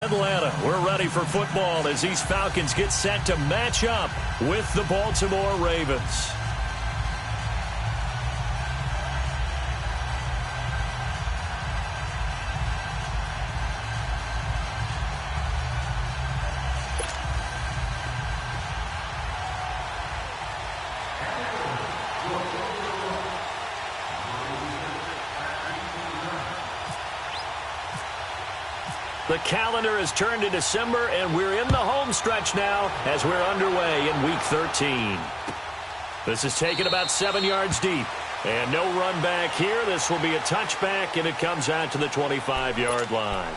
Atlanta, we're ready for football as these Falcons get set to match up with the Baltimore Ravens. The calendar has turned to December, and we're in the home stretch now as we're underway in Week 13. This is taken about 7 yards deep, and no run back here. This will be a touchback, and it comes out to the 25-yard line.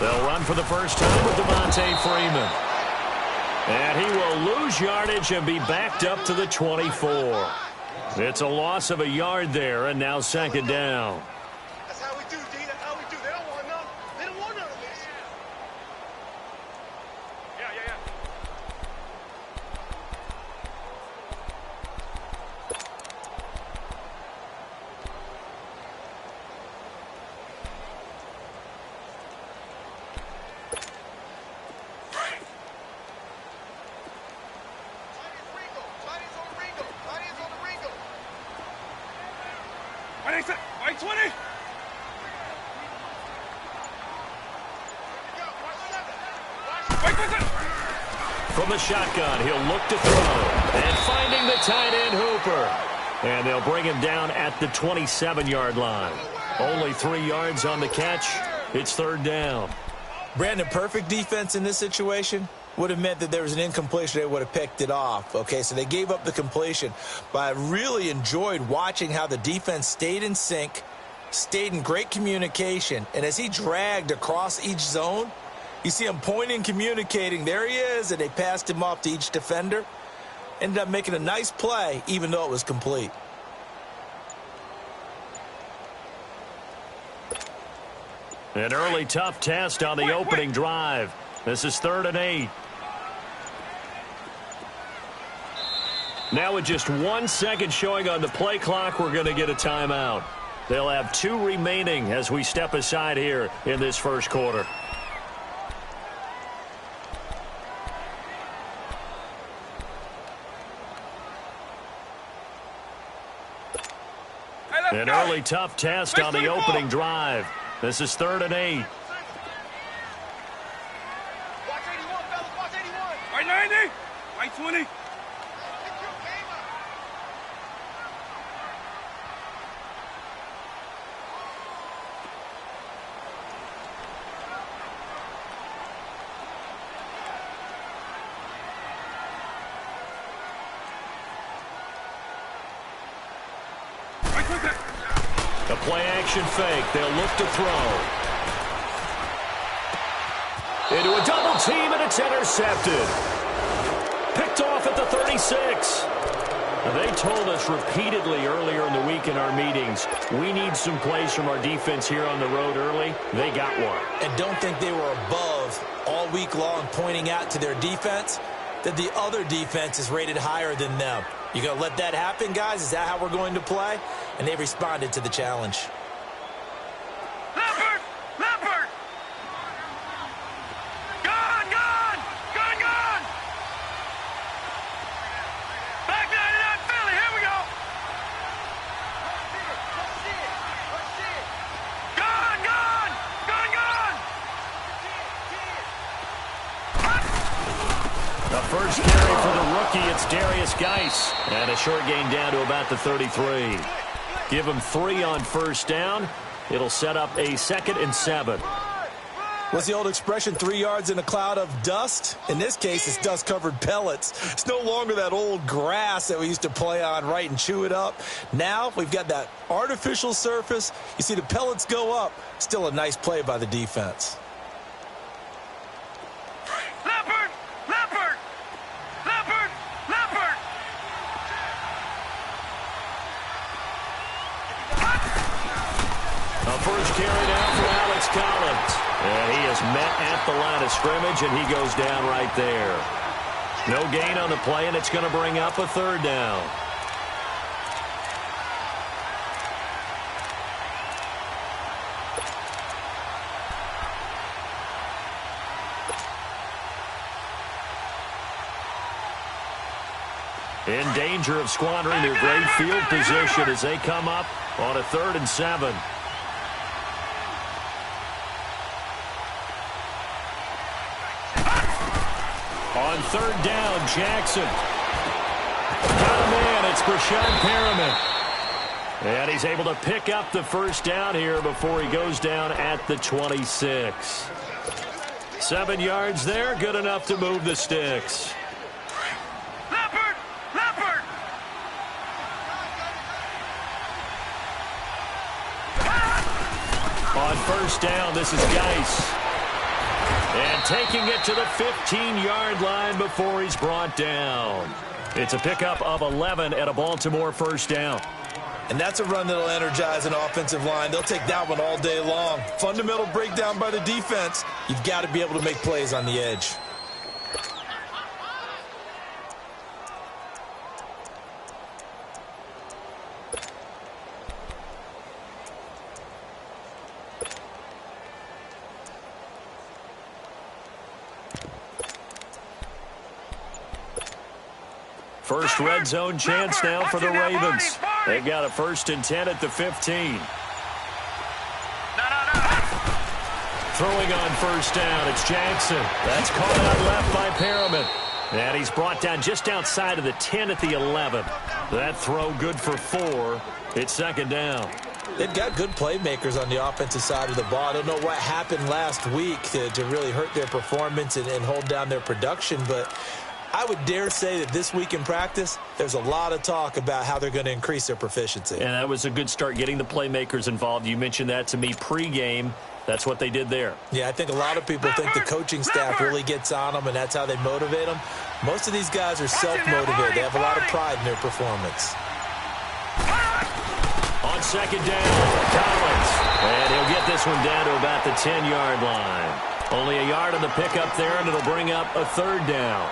They'll run for the first time with Devontae Freeman. And he will lose yardage and be backed up to the 24. It's a loss of a yard there, and now second down. That's how we do, D. That's how we do. They don't want none. They don't want none of this. Yeah. White 20. From the shotgun, he'll look to throw. And finding the tight end, Hooper. And they'll bring him down at the 27-yard line. Only 3 yards on the catch. It's third down. Brandon, perfect defense in this situation would have meant that there was an incompletion. They would have picked it off. Okay, so they gave up the completion. But I really enjoyed watching how the defense stayed in sync, stayed in great communication. And as he dragged across each zone, you see him pointing, communicating. There he is, and they passed him off to each defender. Ended up making a nice play, even though it was complete. An early tough test on the opening drive. This is 3rd and 8. Now with just 1 second showing on the play clock, we're going to get a timeout. They'll have 2 remaining as we step aside here in this first quarter. An early tough test on the opening drive. This is 3rd and 8. Watch 81, fellas. Watch 81. White 90. White 20. A play-action fake. They'll look to throw. Into a double team, and it's intercepted. Picked off at the 36. They told us repeatedly earlier in the week in our meetings, we need some plays from our defense here on the road early. They got one. And don't think they were above all week long pointing out to their defense that the other defense is rated higher than them. You going to let that happen, guys? Is that how we're going to play? And they responded to the challenge. Leopard! Leopard! Gone! Gone! Gone! Gone! Back 99 Philly, here we go! Gone! Gone! Gone! Gone! The first carry for the rookie, it's Darius Geis. And a short gain down to about the 33. Give him 3 on first down. It'll set up a 2nd and 7. What's the old expression, 3 yards in a cloud of dust? In this case, it's dust-covered pellets. It's no longer that old grass that we used to play on, right, and chew it up. Now we've got that artificial surface. You see the pellets go up. Still a nice play by the defense. Leopard! Leopard! Leopard! Leopard! A first carry down for Alex Collins. And he is met at the line of scrimmage, and he goes down right there. No gain on the play, and it's going to bring up a third down. In danger of squandering their great field position as they come up on a 3rd and 7. On 3rd down, Jackson. Got a man, it's Brashad Perriman. And he's able to pick up the first down here before he goes down at the 26. 7 yards there, good enough to move the sticks. Leopard! Leopard! On 1st down, this is Geis. And taking it to the 15-yard line before he's brought down. It's a pickup of 11 at a Baltimore 1st down. And that's a run that'll energize an offensive line. They'll take that one all day long. Fundamental breakdown by the defense. You've got to be able to make plays on the edge. First red zone chance now for the Ravens. They've got a 1st and 10 at the 15. Throwing on 1st down, it's Jackson. That's caught out left by Perriman. And he's brought down just outside of the 10 at the 11. That throw good for 4. It's 2nd down. They've got good playmakers on the offensive side of the ball. I don't know what happened last week to really hurt their performance and hold down their production, but I would dare say that this week in practice, there's a lot of talk about how they're going to increase their proficiency. And that was a good start, getting the playmakers involved. You mentioned that to me pregame. That's what they did there. Yeah, I think a lot of people think the coaching staff really gets on them, and that's how they motivate them. Most of these guys are self-motivated. They have a lot of pride in their performance. On 2nd down, Collins. And he'll get this one down to about the 10-yard line. Only a yard on the pickup there, and it'll bring up a 3rd down.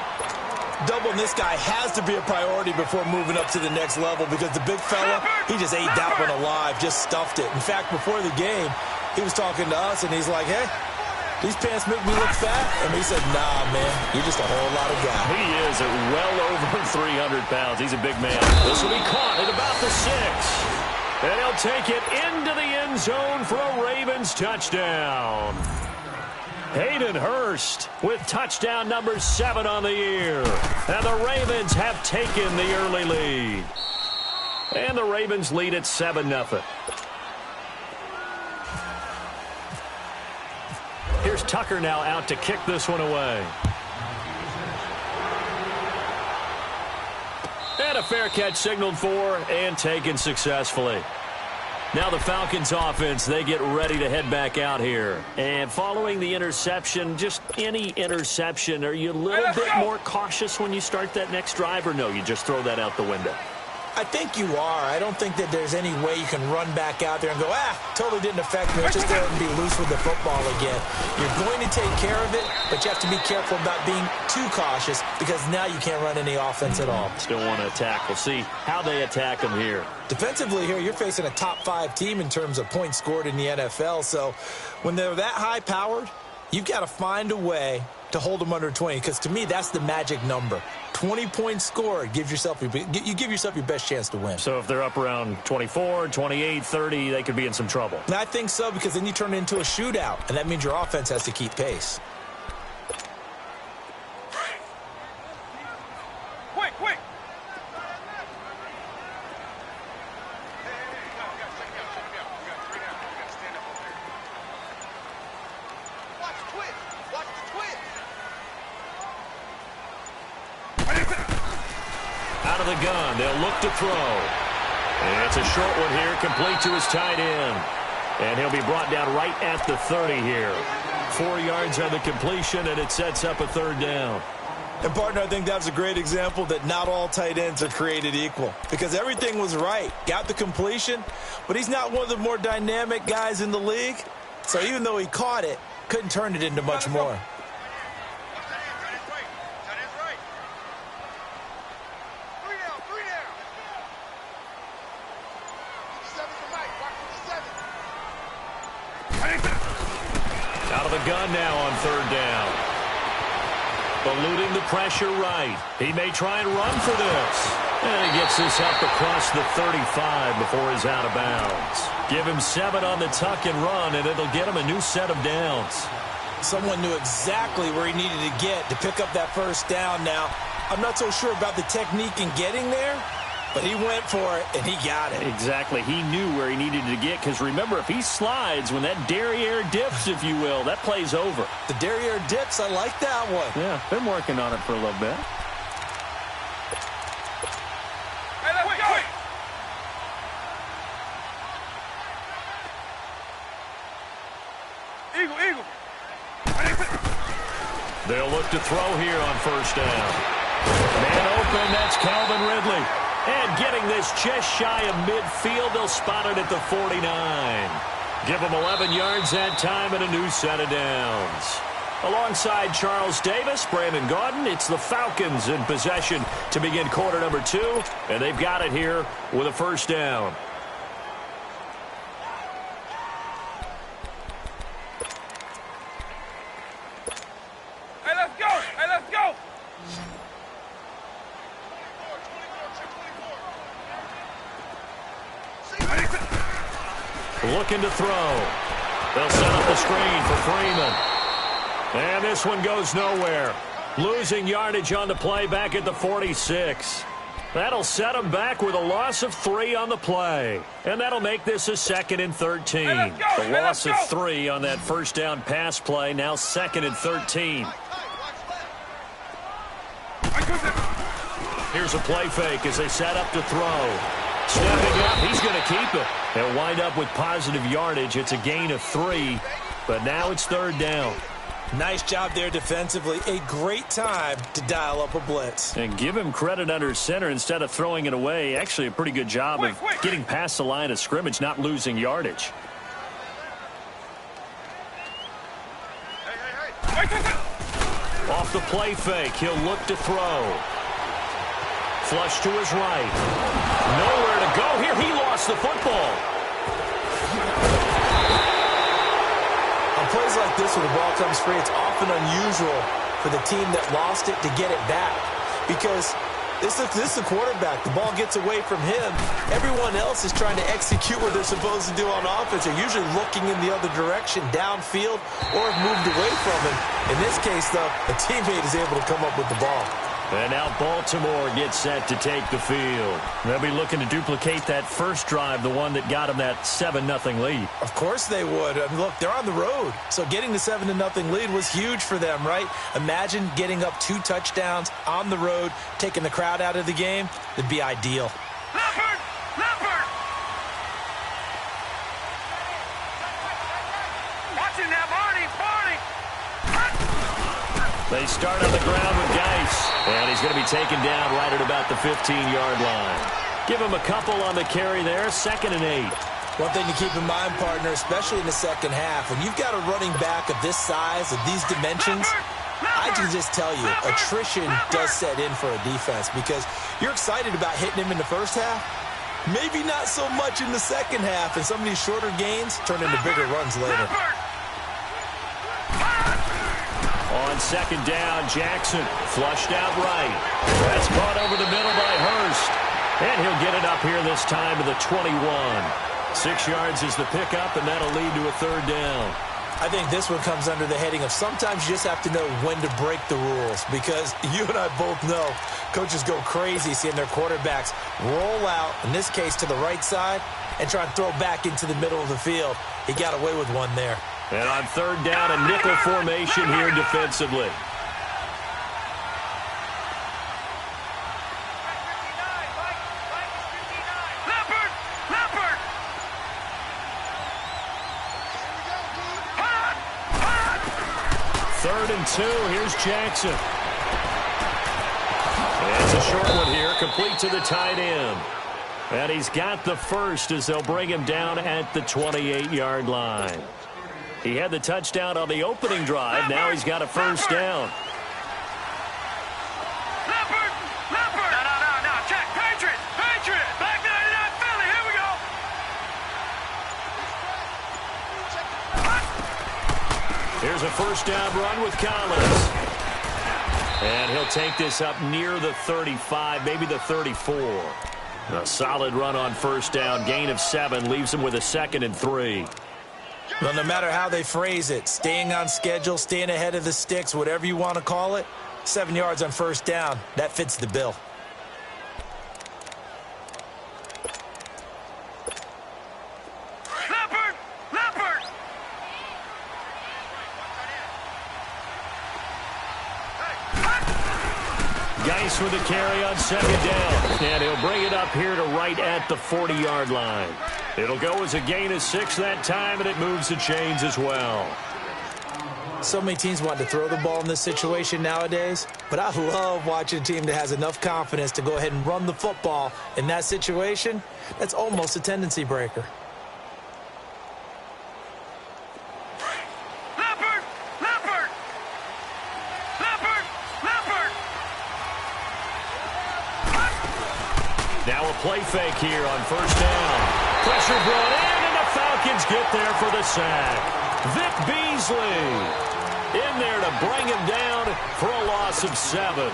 Doubling this guy has to be a priority before moving up to the next level because the big fella, he just ate that one alive, just stuffed it. In fact, before the game, he was talking to us, and he's like, hey, these pants make me look fat? And he said, nah, man, you're just a whole lot of guy. He is at well over 300 pounds. He's a big man. This will be caught at about the 6. And he'll take it into the end zone for a Ravens touchdown. Hayden Hurst with touchdown number 7 on the year. And the Ravens have taken the early lead. And the Ravens lead at 7-0. Here's Tucker now out to kick this one away. And a fair catch signaled for and taken successfully. Now the Falcons offense, they get ready to head back out here. And following the interception, just any interception, are you a little bit more cautious when you start that next drive, or no, you just throw that out the window? I think you are. I don't think that there's any way you can run back out there and go, totally didn't affect me. Just go ahead and be loose with the football again. You're going to take care of it, but you have to be careful about being too cautious because now you can't run any offense at all. Still want to attack. We'll see how they attack them here. Defensively here, you're facing a top 5 team in terms of points scored in the NFL. So when they're that high-powered, you've got to find a way to hold them under 20 because to me, that's the magic number. 20 points scored, you give yourself your best chance to win. So if they're up around 24, 28, 30, they could be in some trouble. And I think so because then you turn it into a shootout, and that means your offense has to keep pace. Quick! Out of the gun, they'll look to throw. And it's a short one here, complete to his tight end. And he'll be brought down right at the 30 here. 4 yards on the completion, and it sets up a third down. And, partner, I think that's a great example that not all tight ends are created equal, because everything was right. Got the completion, but he's not one of the more dynamic guys in the league. So even though he caught it, couldn't turn it into much more. Out of the gun now on third down. Eluding the pressure right. He may try and run for this. And he gets this up across the 35 before he's out of bounds. Give him 7 on the tuck and run, and it'll get him a new set of downs. Someone knew exactly where he needed to get to pick up that first down now. I'm not so sure about the technique in getting there, but he went for it, and he got it. Exactly. He knew where he needed to get, because remember, if he slides, when that derriere dips, if you will, that play's over. The derriere dips, I like that one. Yeah, been working on it for a little bit. Hey, let's go! Eagle. They'll look to throw here on first down. Man open, that's Calvin Ridley. And getting this just shy of midfield, they'll spot it at the 49. Give them 11 yards that time and a new set of downs. Alongside Charles Davis, Brandon Gaudin, it's the Falcons in possession to begin quarter number 2. And they've got it here with a first down. Hey, let's go! Looking to throw. They'll set up the screen for Freeman. And this one goes nowhere. Losing yardage on the play back at the 46. That'll set them back with a loss of 3 on the play. And that'll make this a 2nd and 13. The loss of 3 on that first down pass play. Now 2nd and 13. Here's a play fake as they set up to throw. Stepping up, he's going to keep it. They'll wind up with positive yardage. It's a gain of 3, but now it's third down. Nice job there defensively. A great time to dial up a blitz. And give him credit under center instead of throwing it away. Actually, a pretty good job of getting past the line of scrimmage, not losing yardage. Off the play fake, he'll look to throw. Flush to his right. Nowhere to go here. He lost the football. On plays like this where the ball comes free, it's often unusual for the team that lost it to get it back. Because this is the quarterback. The ball gets away from him. Everyone else is trying to execute what they're supposed to do on offense. They're usually looking in the other direction, downfield, or have moved away from him. In this case, though, a teammate is able to come up with the ball. And now Baltimore gets set to take the field. They'll be looking to duplicate that first drive, the one that got them that 7-0 lead. Of course they would. I mean, look, they're on the road. So getting the 7-0 lead was huge for them, right? Imagine getting up 2 touchdowns on the road, taking the crowd out of the game. It'd be ideal. Leopard! Watching that, Barney! They start on the ground with Geis. And he's going to be taken down right at about the 15-yard line. Give him a couple on the carry there, 2nd and 8. One thing to keep in mind, partner, especially in the second half, when you've got a running back of this size, of these dimensions, I can just tell you, attrition does set in for a defense because you're excited about hitting him in the first half. Maybe not so much in the second half, and some of these shorter gains turn into bigger runs later. On 2nd down, Jackson flushed out right. That's caught over the middle by Hurst. And he'll get it up here this time to the 21. 6 yards is the pickup, and that'll lead to a third down. I think this one comes under the heading of sometimes you just have to know when to break the rules because you and I both know coaches go crazy seeing their quarterbacks roll out, in this case to the right side, and try to throw back into the middle of the field. He got away with one there. And on third down, a nickel formation here defensively. 3rd and 2. Here's Jackson. It's a short one here, complete to the tight end. And he's got the first as they'll bring him down at the 28-yard line. He had the touchdown on the opening drive. Now he's got a first down. No. Check. Patriot. Back 99 Philly. Here we go. Here's a first down run with Collins. And he'll take this up near the 35, maybe the 34. A solid run on first down. Gain of 7 leaves him with a 2nd and 3. Well, no matter how they phrase it, staying on schedule, staying ahead of the sticks, whatever you want to call it, 7 yards on first down, that fits the bill. Leopard. Geis with the carry on 2nd down. And he'll bring it up here to right at the 40-yard line. It'll go as a gain of 6 that time, and it moves the chains as well. So many teams want to throw the ball in this situation nowadays, but I love watching a team that has enough confidence to go ahead and run the football in that situation. That's almost a tendency breaker. Now a play fake here on first down. Pressure brought in, and the Falcons get there for the sack. Vic Beasley in there to bring him down for a loss of 7.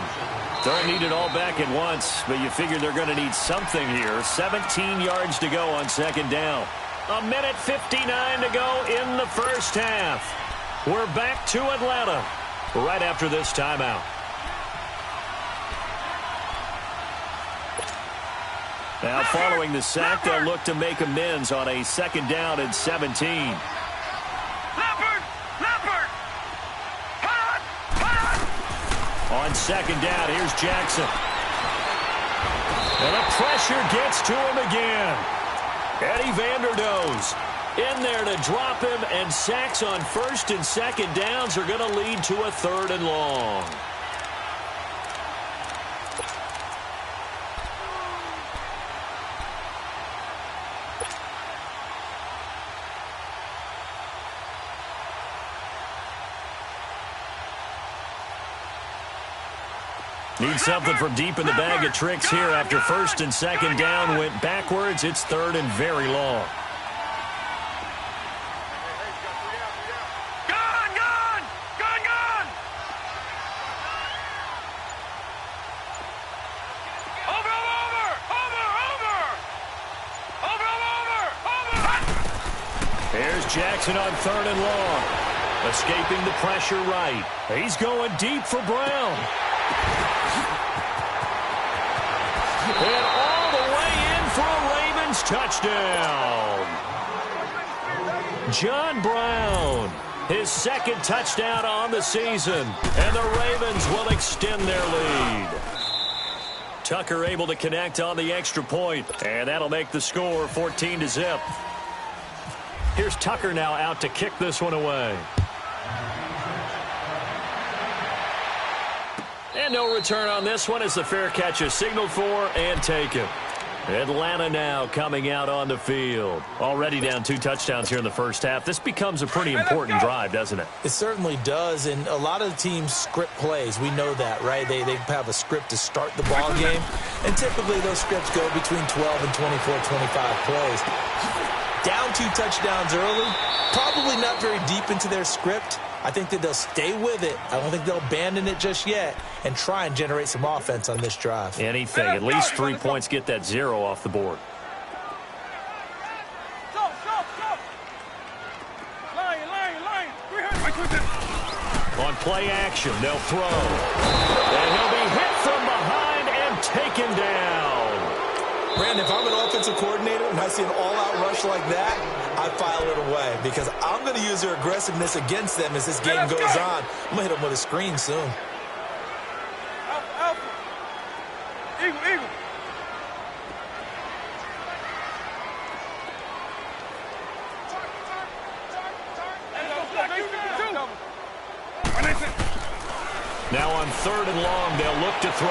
Don't need it all back at once, but you figure they're going to need something here. 17 yards to go on 2nd down. 1:59 to go in the first half. We're back to Atlanta right after this timeout. Now, following the sack, they'll look to make amends on a 2nd down and 17. Leopard! On 2nd down, here's Jackson. And the pressure gets to him again. Eddie Vanderdoes in there to drop him, and sacks on 1st and 2nd downs are going to lead to a 3rd and long. Need something from deep in the bag of tricks here after 1st and 2nd down went backwards. It's 3rd and very long. Gone! Over! Here's Jackson on 3rd and long. Escaping the pressure right. He's going deep for Brown. And all the way in for a Ravens touchdown. John Brown, his 2nd touchdown on the season. And the Ravens will extend their lead. Tucker able to connect on the extra point. And that'll make the score 14-0. Here's Tucker now out to kick this one away. And no return on this one as the fair catch is signaled for and taken. Atlanta now coming out on the field. Already down 2 touchdowns here in the first half. This becomes a pretty important drive, doesn't it? It certainly does, and a lot of the teams script plays. We know that, right? They have a script to start the ball game, and typically those scripts go between 12 and 24, 25 plays. Down 2 touchdowns early, probably not very deep into their script. I think that they'll stay with it. I don't think they'll abandon it just yet and try and generate some offense on this drive. Anything. At least 3 points, get that 0 off the board. Go! Lion! On play action, they'll throw. And he'll be hit from behind and taken down. Brandon, if I'm an offensive coordinator and I see an all-out rush like that, I file it away because I'm going to use their aggressiveness against them as this game goes on. I'm going to hit them with a screen soon. Alpha! Eagle! When they say 3rd and long. They'll look to throw.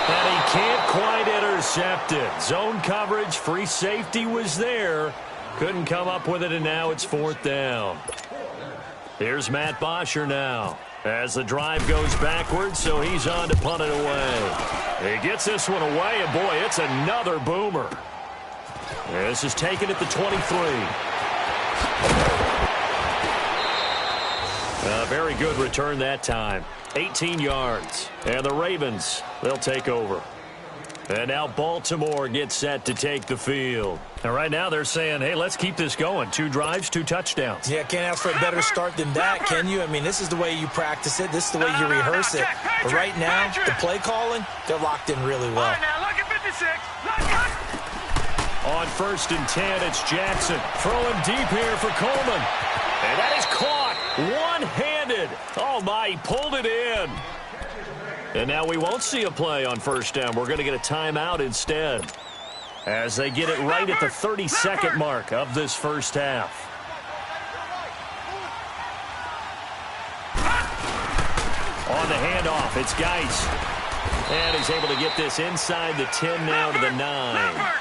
And he can't quite intercept it. Zone coverage, free safety was there. Couldn't come up with it, and now it's 4th down. Here's Matt Bosher now as the drive goes backwards, so he's on to punt it away. He gets this one away, and boy, it's another boomer. This is taken at the 23. A very good return that time. 18 yards. And the Ravens, they'll take over. And now Baltimore gets set to take the field. And right now they're saying, hey, let's keep this going. 2 drives, 2 touchdowns. Yeah, can't ask for a better start than that, can you? I mean, this is the way you practice it. This is the way you rehearse it. But right now, the play calling, they're locked in really well. All right, now look at 56. On 1st and 10, it's Jackson. Throwing deep here for Coleman. And that is caught one-handed. Oh, my, he pulled it in. And now we won't see a play on 1st down. We're going to get a timeout instead as they get it right at the 32nd mark of this first half. On the handoff, it's Geis. And he's able to get this inside the 10 now to the 9.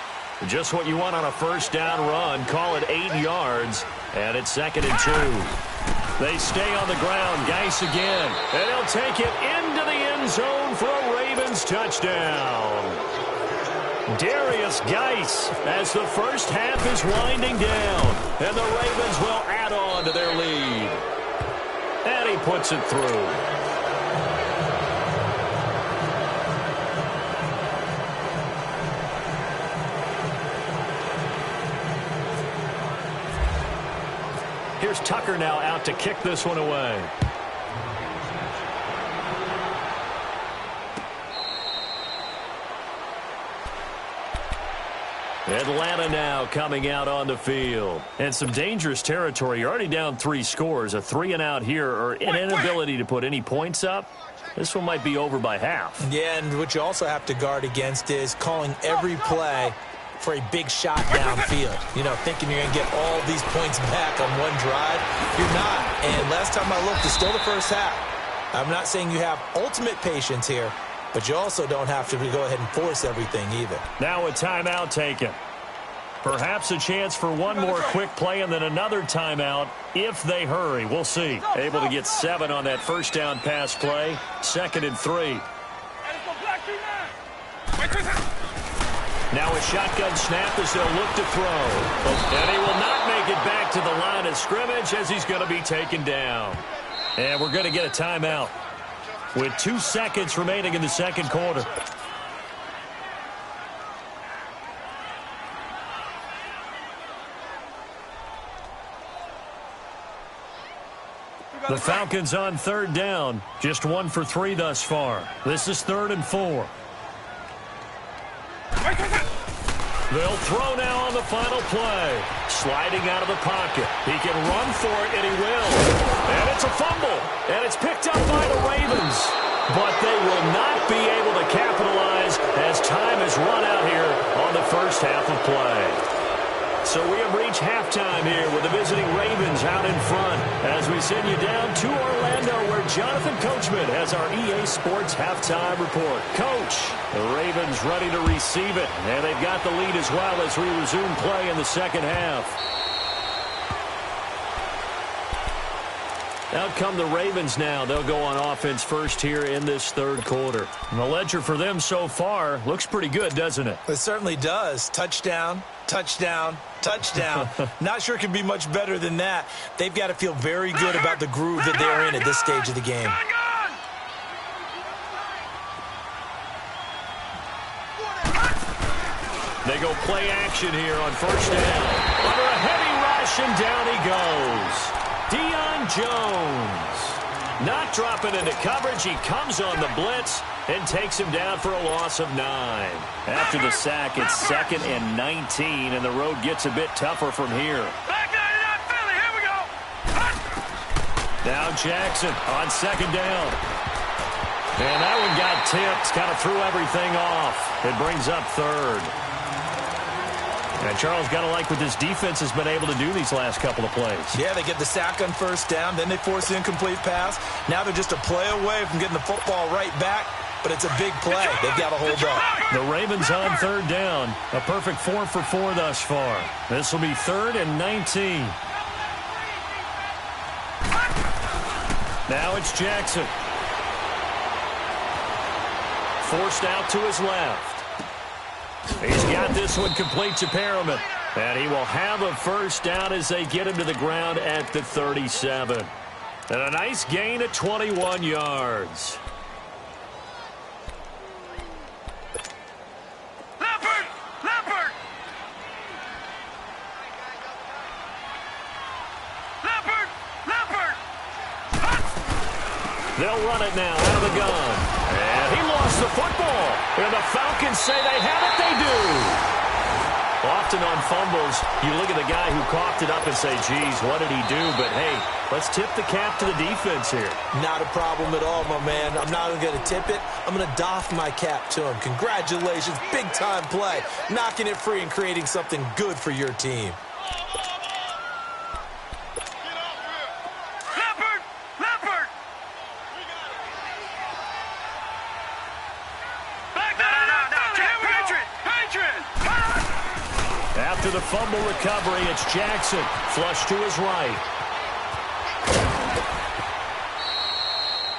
Just what you want on a 1st down run. Call it 8 yards, and it's 2nd and 2. They stay on the ground. Geis again. And he'll take it into the end zone for a Ravens touchdown. Darius Geis as the first half is winding down. And the Ravens will add on to their lead. And he puts it through. Here's Tucker now out to kick this one away. Atlanta now coming out on the field. And some dangerous territory. You're already down 3 scores. A 3-and-out here or an inability to put any points up. This one might be over by half. Yeah, and what you also have to guard against is calling every play for a big shot downfield. You know, thinking you're going to get all these points back on one drive. You're not. And last time I looked, it's still the first half. I'm not saying you have ultimate patience here, but you also don't have to go ahead and force everything either. Now a timeout taken. Perhaps a chance for one more quick play and then another timeout if they hurry. We'll see. Able to get 7 on that 1st down pass play. 2nd and 3. Now a shotgun snap as they'll look to throw. And he will not make it back to the line of scrimmage as he's going to be taken down. And we're going to get a timeout with 2 seconds remaining in the 2nd quarter. The Falcons on 3rd down. Just 1 for 3 thus far. This is 3rd and 4. They'll throw now on the final play. Sliding out of the pocket. He can run for it, and he will. And it's a fumble. And it's picked up by the Ravens. But they will not be able to capitalize as time has run out here on the first half of play. So we have reached halftime here with the visiting Ravens out in front as we send you down to Orlando where Jonathan Coachman has our EA Sports halftime report. Coach, the Ravens ready to receive it, and they've got the lead as well as we resume play in the 2nd half. Out come the Ravens now. They'll go on offense first here in this 3rd quarter. And the ledger for them so far looks pretty good, doesn't it? It certainly does. Touchdown, touchdown, touchdown. Not sure it can be much better than that. They've got to feel very good about the groove that they're in at this stage of the game. They go play action here on 1st down. Under a heavy rush, and down he goes. Deion Jones not dropping into coverage. He comes on the blitz and takes him down for a loss of 9. After the sack, it's 2nd and 19, and the road gets a bit tougher from here. Back 99 Philly, here we go. Now Jackson on 2nd down. And that one got tipped, kind of threw everything off. It brings up 3rd. And Charles, got to like what this defense has been able to do these last couple of plays. Yeah, they get the sack on first down, then they force the incomplete pass. Now they're just a play away from getting the football right back, but it's a big play. They've got to hold up. The Ravens on third down. A perfect 4 for 4 thus far. This will be 3rd and 19. Now it's Jackson. Forced out to his left. He's got this one complete to Perriman. And he will have a first down as they get him to the ground at the 37. And a nice gain of 21 yards. They'll run it now out of the gun. And he lost the football. And the Falcons say they have it. They do. Often on fumbles, you look at the guy who coughed it up and say, geez, what did he do? But, hey, let's tip the cap to the defense here. Not a problem at all, my man. I'm not even going to tip it. I'm going to doff my cap to him. Congratulations. Big-time play. Knocking it free and creating something good for your team. After the fumble recovery, it's Jackson. Flush to his right.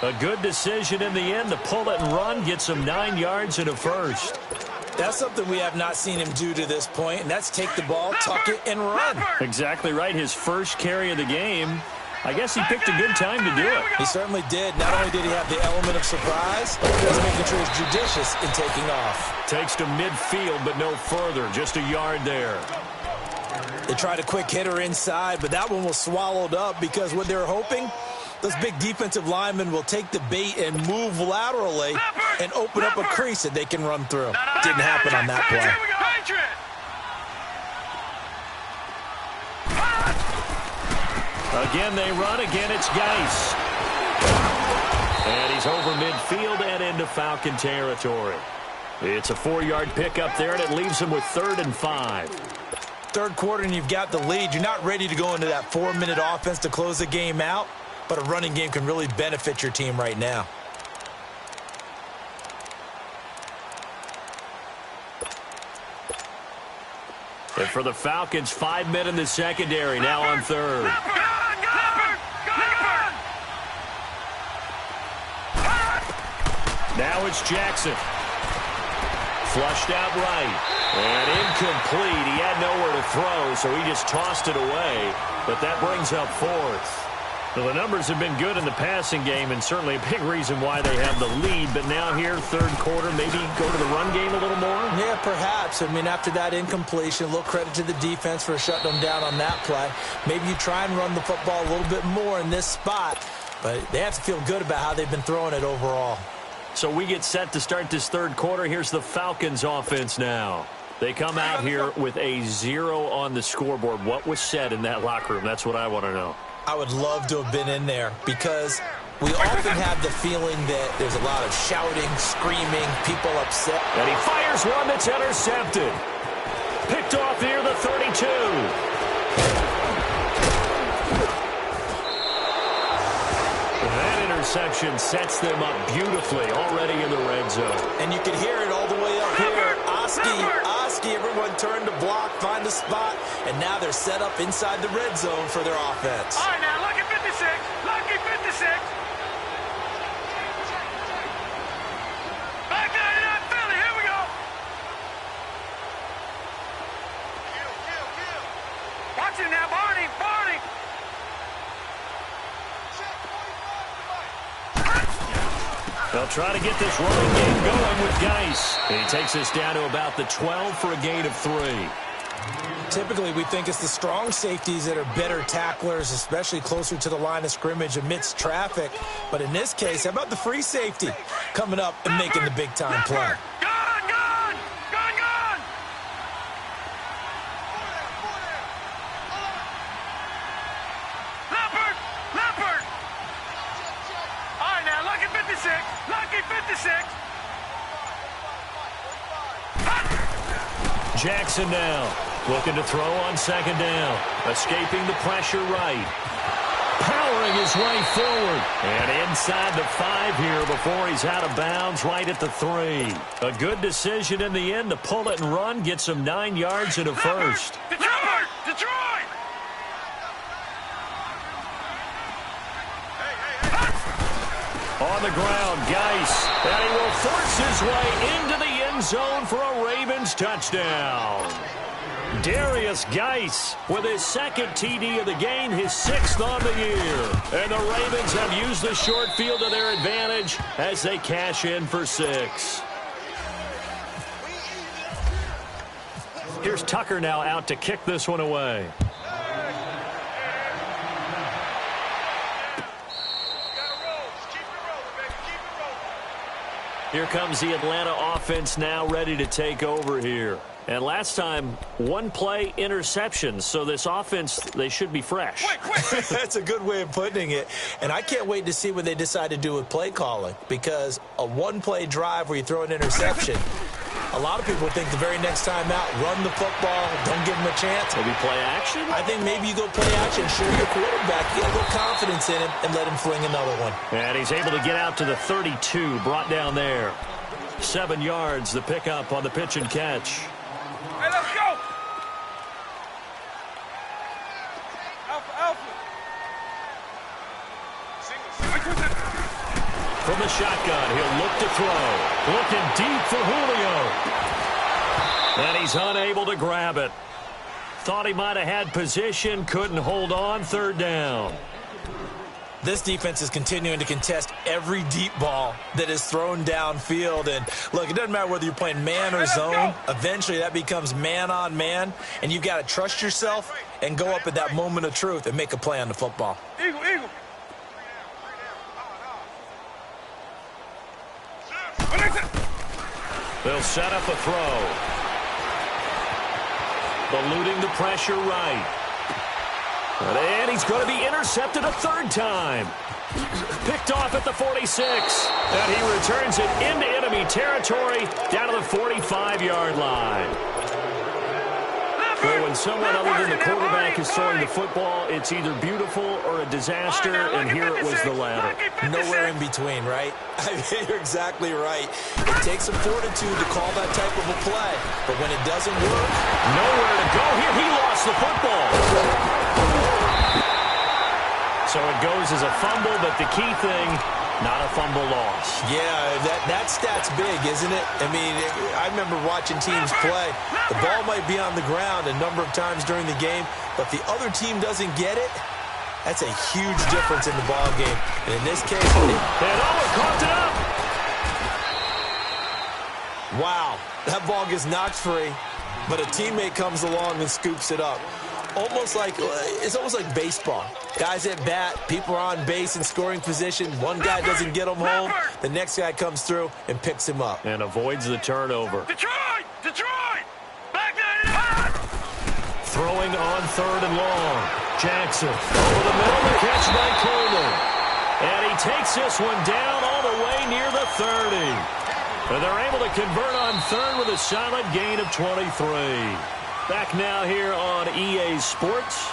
A good decision in the end to pull it and run. Gets him 9 yards and a first. That's something we have not seen him do to this point, and that's take the ball, tuck it, and run. Exactly right. His first carry of the game. I guess he picked a good time to do it. He certainly did. Not only did he have the element of surprise, he was making sure he's judicious in taking off. Takes to midfield, but no further. Just a yard there. They tried a quick hitter inside, but that one was swallowed up because what they were hoping, those big defensive linemen will take the bait and move laterally and open up a crease that they can run through. Didn't happen on that play. Again, they run. Again, it's Geis. And he's over midfield and into Falcon territory. It's a 4-yard pickup there, and it leaves him with 3rd and 5. Third quarter, and you've got the lead. You're not ready to go into that 4-minute offense to close the game out, but a running game can really benefit your team right now. And for the Falcons, 5 men in the secondary, now on third. Now it's Jackson. Flushed out right. And incomplete. He had nowhere to throw, so he just tossed it away. But that brings up 4th. Well, the numbers have been good in the passing game, and certainly a big reason why they have the lead. But now here, third quarter, maybe go to the run game a little more? Yeah, perhaps. I mean, after that incompletion, a little credit to the defense for shutting them down on that play. Maybe you try and run the football a little bit more in this spot, but they have to feel good about how they've been throwing it overall. So we get set to start this third quarter. Here's the Falcons offense now. They come out here with a 0 on the scoreboard. What was said in that locker room? That's what I want to know. I would love to have been in there because we often have the feeling that there's a lot of shouting, screaming, people upset. And he fires one that's intercepted. Picked off near the 32. That interception sets them up beautifully already in the red zone. And you can hear it all the way up here. Oski, everyone turned to block, find a spot, and now they're set up inside the red zone for their offense. All right, now, lucky 56. Lucky 56. Back 99, Philly. Here we go. Watch it now, Barney. Barney. They'll try to get this running game going with Geis. And he takes this down to about the 12 for a gain of 3. Typically, we think it's the strong safeties that are better tacklers, especially closer to the line of scrimmage amidst traffic. But in this case, how about the free safety coming up and making the big-time play? Jackson now. Looking to throw on second down. Escaping the pressure right. Powering his way forward. And inside the 5 here before he's out of bounds right at the 3. A good decision in the end to pull it and run. Get some 9 yards and a first. Detroit! Detroit! On the ground, Geis. And he will force his way into the end zone for a Ravens touchdown. Darius Geis with his second TD of the game, his 6th on the year. And the Ravens have used the short field to their advantage as they cash in for 6. Here's Tucker now out to kick this one away. Here comes the Atlanta offense now ready to take over here. And last time, 1 play interception. So this offense, they should be fresh. That's a good way of putting it. And I can't wait to see what they decide to do with play calling. Because a 1-play drive where you throw an interception, a lot of people think the very next time out, run the football, don't give him a chance. Maybe play action? I think maybe you go play action, show your quarterback, get a little confidence in him, and let him fling another one. And he's able to get out to the 32, brought down there. 7 yards, the pickup on the pitch and catch. Hey, let's go! Alpha, Alpha! From the shotgun, he'll look to throw. Looking deep for Julio. And he's unable to grab it. Thought he might have had position, couldn't hold on, 3rd down. This defense is continuing to contest every deep ball that is thrown downfield. And, look, it doesn't matter whether you're playing man or zone. Eventually, that becomes man-on-man, and you've got to trust yourself and go up at that moment of truth and make a play on the football. Eagle, eagle. They'll set up a throw. Eluding the pressure right. And he's going to be intercepted a 3rd time. Picked off at the 46. And he returns it into enemy territory down to the 45-yard line. Well, when someone other than the quarterback is throwing the football, it's either beautiful or a disaster, and here it was the latter. Nowhere in between, right? I mean, you're exactly right. It takes some fortitude to call that type of a play, but when it doesn't work, nowhere to go here. He lost the football. So it goes as a fumble, but the key thing, not a fumble loss. Yeah, that stat's big, isn't it? I mean, I remember watching teams play. The ball might be on the ground a number of times during the game, but if the other team doesn't get it, that's a huge difference in the ball game. And in this case, and coughed it up. Wow, that ball gets knocked free, but a teammate comes along and scoops it up. It's almost like baseball. Guys at bat, people are on base in scoring position. One guy doesn't get him home. The next guy comes through and picks him up. And avoids the turnover. Detroit! Detroit! Back 99! Throwing on 3rd and long. Jackson over the middle, the catch by Coleman. And he takes this one down all the way near the 30. And they're able to convert on 3rd with a solid gain of 23. Back now here on EA Sports.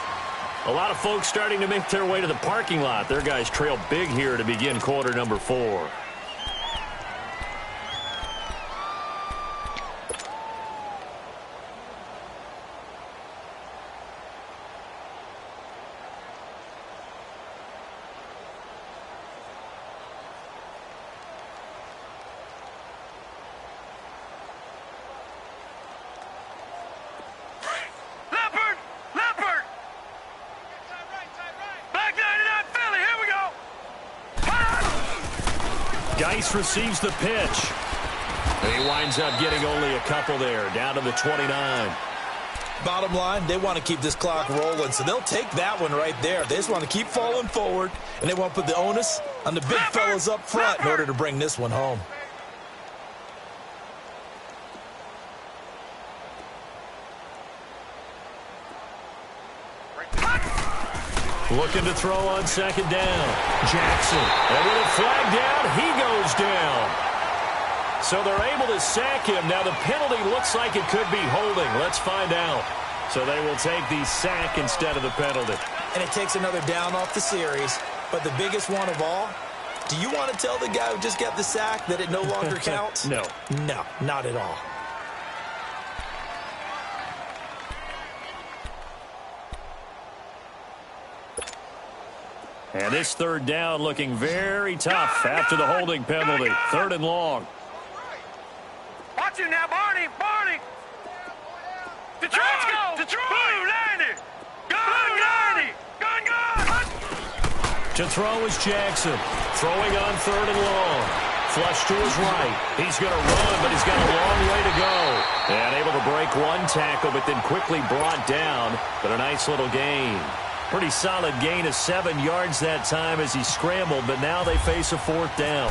A lot of folks starting to make their way to the parking lot. Their guys trail big here to begin quarter number 4. Geis receives the pitch. And he winds up getting only a couple there, down to the 29. Bottom line, they want to keep this clock rolling, so they'll take that one right there. They just want to keep falling forward, and they want to put the onus on the big fellas up front in order to bring this one home. Looking to throw on second down. Jackson. And with a flag down, he goes down. So they're able to sack him. Now the penalty looks like it could be holding. Let's find out. So they will take the sack instead of the penalty. And it takes another down off the series. But the biggest one of all, do you want to tell the guy who just got the sack that it no longer counts? No. No, not at all. And this third down looking very tough after the holding penalty. 3rd and long. Watch him now, Barney. Barney. Detroit. Let's go. Detroit. Blue 90. Gun 90. Gun. To throw is Jackson. Throwing on 3rd and long. Flush to his right. He's going to run, but he's got a long way to go. And able to break one tackle, but then quickly brought down. But a nice little gain. Pretty solid gain of 7 yards that time as he scrambled, but now they face a 4th down.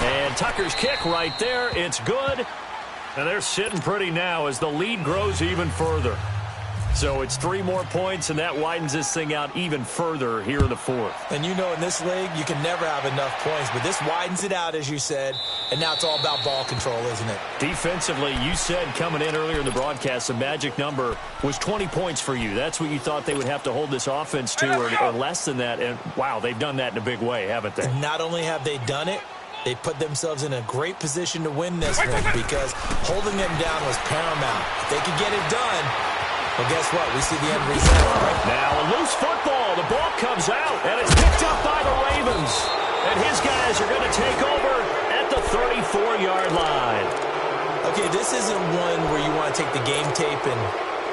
And Tucker's kick right there. It's good. And they're sitting pretty now as the lead grows even further. So it's 3 more points, and that widens this thing out even further here in the 4th. And you know in this league, you can never have enough points, but this widens it out, as you said, and now it's all about ball control, isn't it? Defensively, you said coming in earlier in the broadcast, the magic number was 20 points for you. That's what you thought they would have to hold this offense to, or less than that. And, wow, they've done that in a big way, haven't they? And not only have they done it, they put themselves in a great position to win this one because holding them down was paramount. If they could get it done, well, guess what? We see the end result. Now a loose football. The ball comes out, and it's picked up by the Ravens. And his guys are going to take over at the 34-yard line. Okay, this isn't one where you want to take the game tape and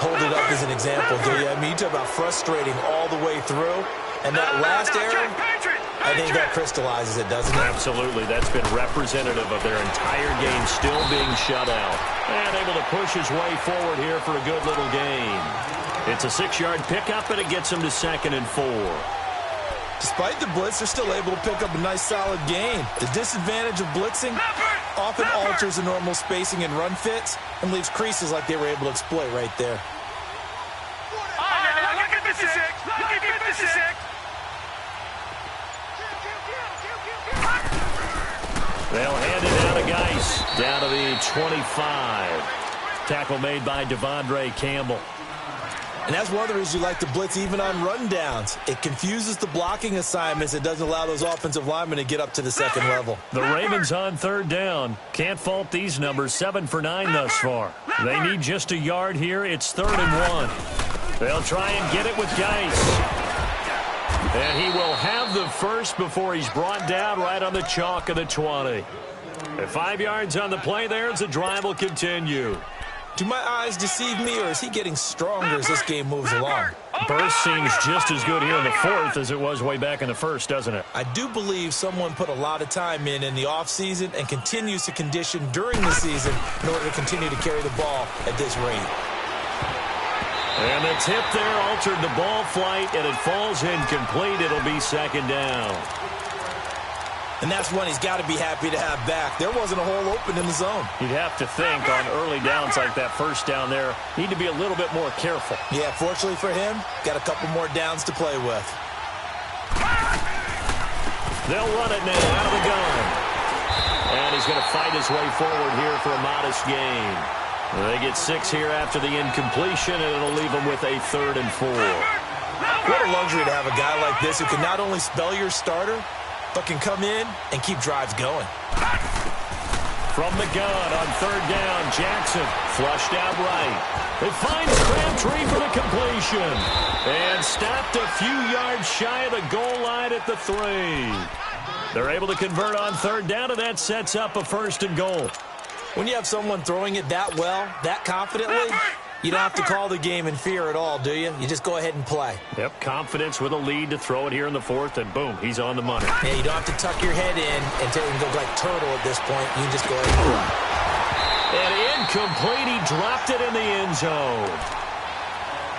hold it up as an example, do you? I mean, you talk about frustrating all the way through. And that last error, I think that crystallizes it, doesn't it? Absolutely. That's been representative of their entire game still being shut out. And able to push his way forward here for a good little gain. It's a 6-yard pickup, and it gets him to 2nd and 4. Despite the blitz, they're still able to pick up a nice, solid gain. The disadvantage of blitzing often alters the normal spacing and run fits and leaves creases like they were able to exploit right there. Look at 56. Look at 56. They'll hand it down to Geis, down to the 25. Tackle made by Devondre Campbell. And that's one of the reasons you like to blitz even on rundowns. It confuses the blocking assignments. It doesn't allow those offensive linemen to get up to the second level. The Ravens on 3rd down. Can't fault these numbers. 7 for 9 thus far. They need just a yard here. It's 3rd and 1. They'll try and get it with Geis. And he will have the first before he's brought down right on the chalk of the 20. At 5 yards on the play there as the drive will continue. Do my eyes deceive me, or is he getting stronger as this game moves along? Burst seems just as good here in the 4th as it was way back in the 1st, doesn't it? I do believe someone put a lot of time in the offseason and continues to condition during the season in order to continue to carry the ball at this rate. And the tip there altered the ball flight, and it falls incomplete. It'll be 2nd down. And that's one he's got to be happy to have back. There wasn't a hole open in the zone. You'd have to think on early downs like that first down there, need to be a little bit more careful. Yeah, fortunately for him, got a couple more downs to play with. They'll run it now out of the gun. And he's going to fight his way forward here for a modest gain. They get 6 here after the incompletion, and it'll leave them with a 3rd and 4. What a luxury to have a guy like this who can not only spell your starter, but can come in and keep drives going. From the gun on 3rd down, Jackson flushed out right. It finds Crabtree for the completion. And stopped a few yards shy of the goal line at the 3. They're able to convert on 3rd down, and that sets up a 1st and goal. When you have someone throwing it that well, that confidently, you don't have to call the game in fear at all, do you? You just go ahead and play. Yep, confidence with a lead to throw it here in the 4th, and boom, he's on the money. Yeah, you don't have to tuck your head in and go like turtle at this point. You can just go ahead and play. And incomplete, he dropped it in the end zone.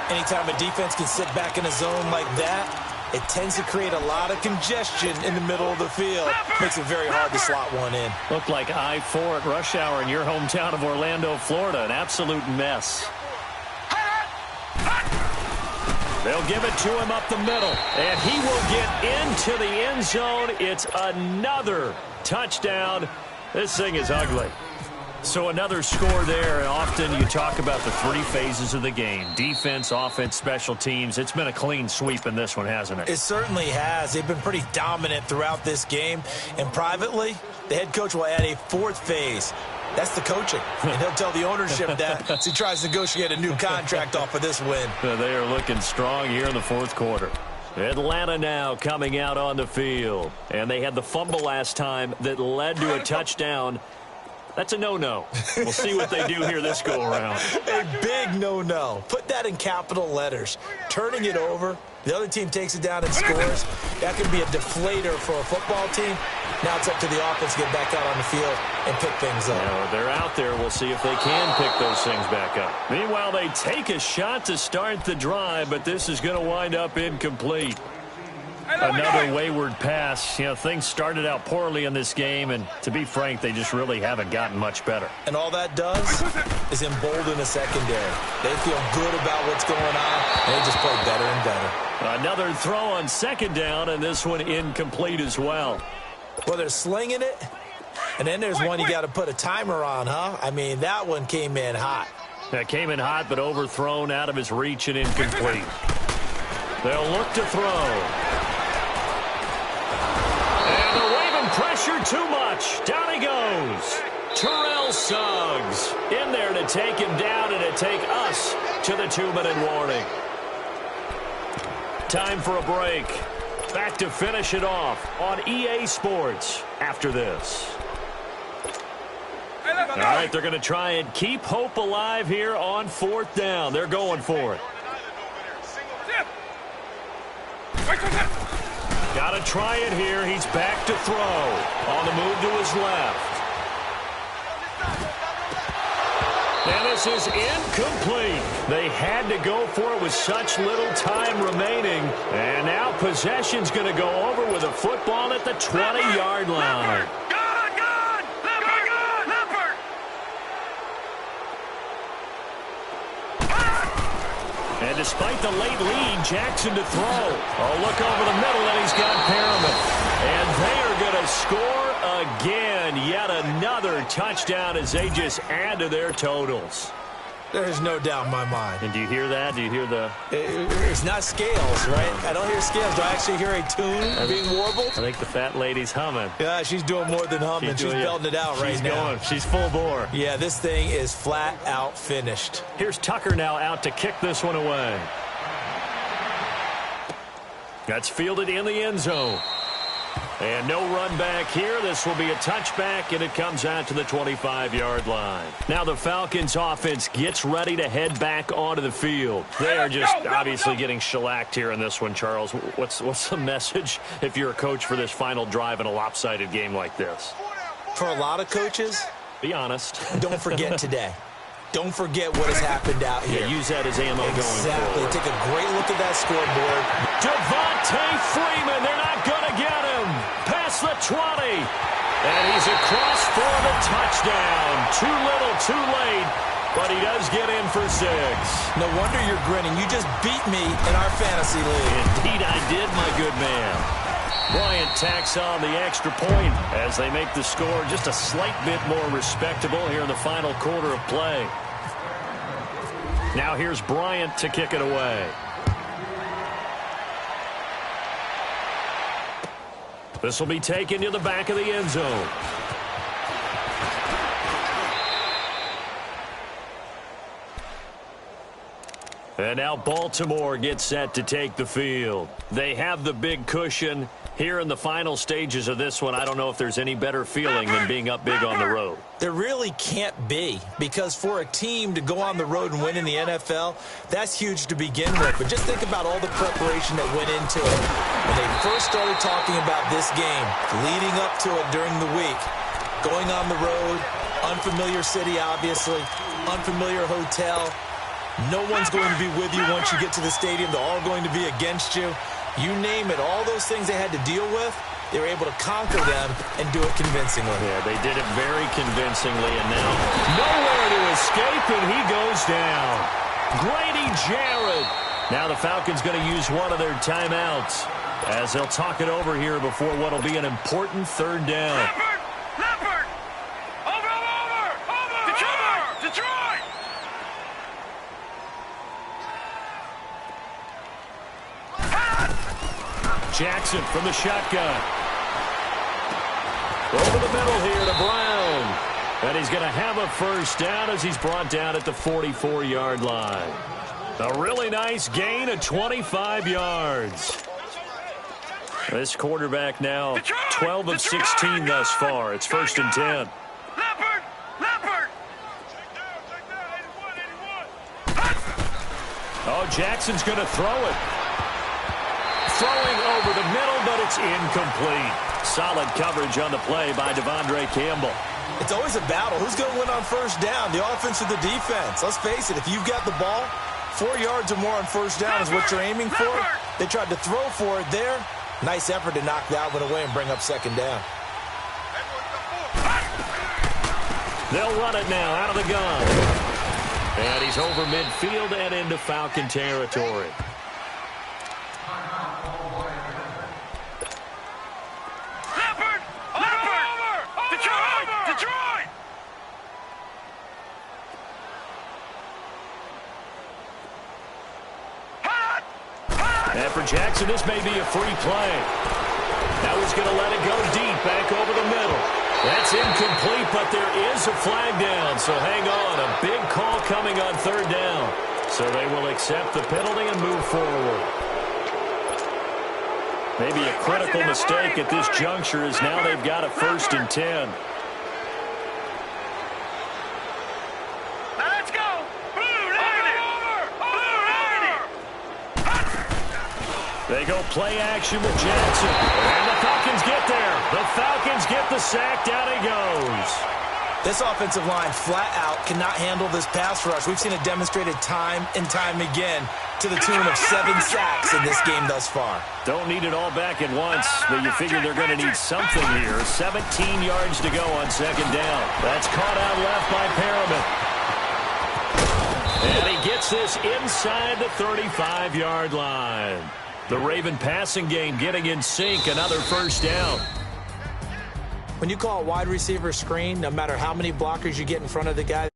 Anytime a defense can sit back in a zone like that, it tends to create a lot of congestion in the middle of the field. Makes it very hard to slot one in. Looked like I-4 at rush hour in your hometown of Orlando, Florida. An absolute mess. They'll give it to him up the middle, and he will get into the end zone. It's another touchdown. This thing is ugly. So another score there, and often you talk about the three phases of the game. Defense, offense, special teams. It's been a clean sweep in this one, hasn't it? It certainly has. They've been pretty dominant throughout this game. And privately, the head coach will add a fourth phase. That's the coaching. And he'll tell the ownership that as he tries to negotiate a new contract off of this win. They are looking strong here in the fourth quarter. Atlanta now coming out on the field. And they had the fumble last time that led to a touchdown. That's a no-no. We'll see what they do here this go-around. A big no-no. Put that in capital letters. Turning it over, the other team takes it down and scores. That could be a deflator for a football team. Now it's up to the offense to get back out on the field and pick things up. Now, they're out there. We'll see if they can pick those things back up. Meanwhile, they take a shot to start the drive, but this is going to wind up incomplete. Another wayward pass. You know, things started out poorly in this game, and to be frank, they just really haven't gotten much better. And all that does is embolden a secondary. They feel good about what's going on, and they just play better and better. Another throw on second down, and this one incomplete as well. Well, they're slinging it, and then there's one you got to put a timer on, huh? I mean, that one came in hot. That came in hot, but overthrown out of his reach and incomplete. They'll look to throw. And they're waving pressure too much. Down he goes. Terrell Suggs in there to take him down and to take us to the 2-minute warning. Time for a break. Back to finish it off on EA Sports after this. All right, they're going to try and keep hope alive here on fourth down. They're going for it. Got to try it here. He's back to throw. On the move to his left. And this is incomplete. They had to go for it with such little time remaining. And now possession's going to go over with a football at the 20-yard line. And despite the late lead, Jackson to throw. Oh, look over the middle, and he's got Perriman. And they are going to score again. Yet another touchdown as they just add to their totals. There's no doubt in my mind. And do you hear that? Do you hear the... It's not scales, right? I don't hear scales. Do I actually hear a tune being warbled? I think the fat lady's humming. Yeah, she's doing more than humming. She's belting it out right now. Going. She's full bore. Yeah, this thing is flat out finished. Here's Tucker now out to kick this one away. That's fielded in the end zone. And no run back here. This will be a touchback, and it comes out to the 25-yard line. Now the Falcons offense gets ready to head back onto the field. They are just obviously getting shellacked here in this one, Charles. What's the message if you're a coach for this final drive in a lopsided game like this? For a lot of coaches, be honest. Don't forget today. Don't forget what has happened out here. Yeah, use that as ammo going Exactly. forward. Take a great look at that scoreboard. Devontae Freeman, they're not going to get him. Past the 20. And he's across for the touchdown. Too little, too late. But he does get in for 6. No wonder you're grinning. You just beat me in our fantasy league. Indeed I did, my good man. Bryant tacks on the extra point as they make the score just a slight bit more respectable here in the final quarter of play. Now here's Bryant to kick it away. This will be taken to the back of the end zone. And now Baltimore gets set to take the field. They have the big cushion. Here in the final stages of this one, I don't know if there's any better feeling than being up big on the road. There really can't be, because for a team to go on the road and win in the NFL, that's huge to begin with. But just think about all the preparation that went into it. When they first started talking about this game, leading up to it during the week, going on the road, unfamiliar city, obviously, unfamiliar hotel. No one's going to be with you once you get to the stadium. They're all going to be against you. You name it, all those things they had to deal with, they were able to conquer them and do it convincingly. Yeah, they did it very convincingly, and now nowhere to escape, and he goes down. Grady Jarrett. Now the Falcons going to use one of their timeouts as they'll talk it over here before what will be an important third down. Leopard! Over! Jackson from the shotgun. Over the middle here to Brown. And he's going to have a first down as he's brought down at the 44-yard line. A really nice gain of 25 yards. This quarterback now 12 of 16 thus far. It's 1st and 10. Leopard! Oh, Jackson's going to throw it. Throwing over the middle, but it's incomplete. Solid coverage on the play by Devondre Campbell. It's always a battle. Who's going to win on first down, the offense or the defense? Let's face it, if you've got the ball, 4 yards or more on first down is what you're aiming for. They tried to throw for it there. Nice effort to knock that one away and bring up 2nd down. They'll run it now out of the gun. And he's over midfield and into Falcon territory. And for Jackson, this may be a free play. Now he's going to let it go deep, back over the middle. That's incomplete, but there is a flag down, so hang on. A big call coming on 3rd down. So they will accept the penalty and move forward. Maybe a critical mistake at this juncture is now they've got a 1st and 10. They go play action with Jackson. And the Falcons get there. The Falcons get the sack. Down he goes. This offensive line flat out cannot handle this pass rush. We've seen it demonstrated time and time again to the tune of 7 sacks in this game thus far. Don't need it all back at once, but you figure they're going to need something here. 17 yards to go on 2nd down. That's caught out left by Perriman. And he gets this inside the 35-yard line. The Raven passing game getting in sync, another 1st down. When you call a wide receiver screen, no matter how many blockers you get in front of the guy,